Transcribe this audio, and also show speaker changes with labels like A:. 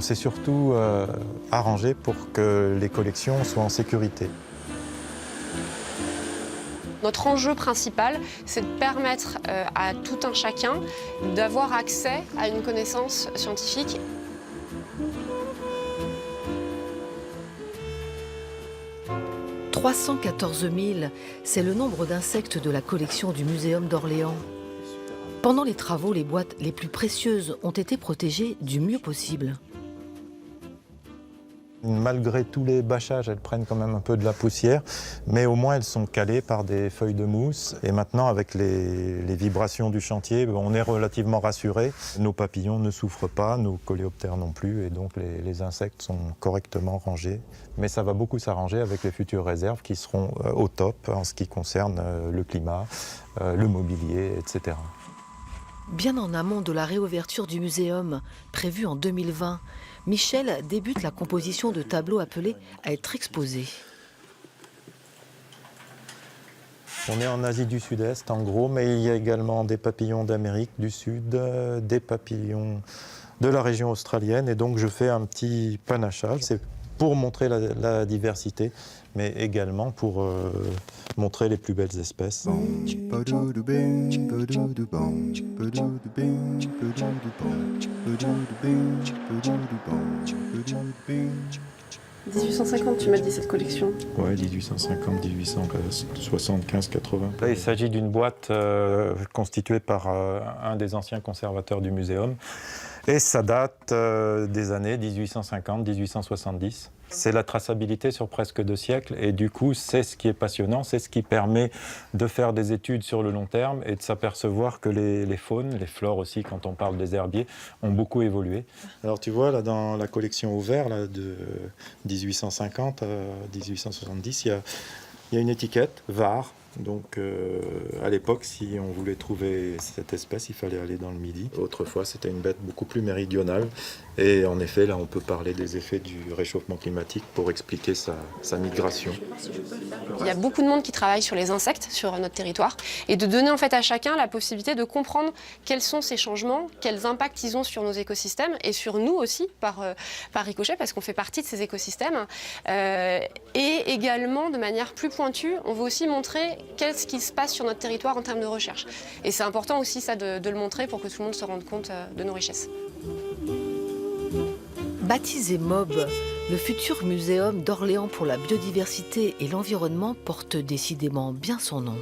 A: On s'est surtout arrangé pour que les collections soient en sécurité.
B: Notre enjeu principal, c'est de permettre à tout un chacun d'avoir accès à une connaissance scientifique. «
C: 314 000, c'est le nombre d'insectes de la collection du Muséum d'Orléans. Pendant les travaux, les boîtes les plus précieuses ont été protégées du mieux possible.
A: Malgré tous les bâchages, elles prennent quand même un peu de la poussière, mais au moins elles sont calées par des feuilles de mousse. Et maintenant, avec les vibrations du chantier, on est relativement rassuré. Nos papillons ne souffrent pas, nos coléoptères non plus, et donc les insectes sont correctement rangés. Mais ça va beaucoup s'arranger avec les futures réserves qui seront au top en ce qui concerne le climat, le mobilier, etc.
C: Bien en amont de la réouverture du muséum, prévue en 2020, Michel débute la composition de tableaux appelés à être exposés.
A: On est en Asie du Sud-Est en gros, mais il y a également des papillons d'Amérique du Sud, des papillons de la région australienne, et donc je fais un petit panachage. C'est pour montrer la diversité, mais également pour montrer les plus belles espèces.
B: 1850, tu m'as dit cette collection.
A: Oui, 1850, 1875, 80. Là, il s'agit d'une boîte constituée par un des anciens conservateurs du muséum. Et ça date des années 1850-1870. C'est la traçabilité sur presque 2 siècles. Et du coup, c'est ce qui est passionnant, c'est ce qui permet de faire des études sur le long terme et de s'apercevoir que les faunes, les flores aussi, quand on parle des herbiers, ont beaucoup évolué. Alors tu vois, là, dans la collection Auvert là, de 1850 à 1870, il y a une étiquette, var. Donc à l'époque, si on voulait trouver cette espèce, il fallait aller dans le Midi. Autrefois, c'était une bête beaucoup plus méridionale. Et en effet, là, on peut parler des effets du réchauffement climatique pour expliquer sa migration.
B: Il y a beaucoup de monde qui travaille sur les insectes sur notre territoire et de donner en fait à chacun la possibilité de comprendre quels sont ces changements, quels impacts ils ont sur nos écosystèmes et sur nous aussi par ricochet parce qu'on fait partie de ces écosystèmes. Et également, de manière plus pointue, on veut aussi montrer qu'est-ce qui se passe sur notre territoire en termes de recherche. Et c'est important aussi ça de le montrer pour que tout le monde se rende compte de nos richesses.
C: Baptisé MOB, le futur muséum d'Orléans pour la biodiversité et l'environnement porte décidément bien son nom.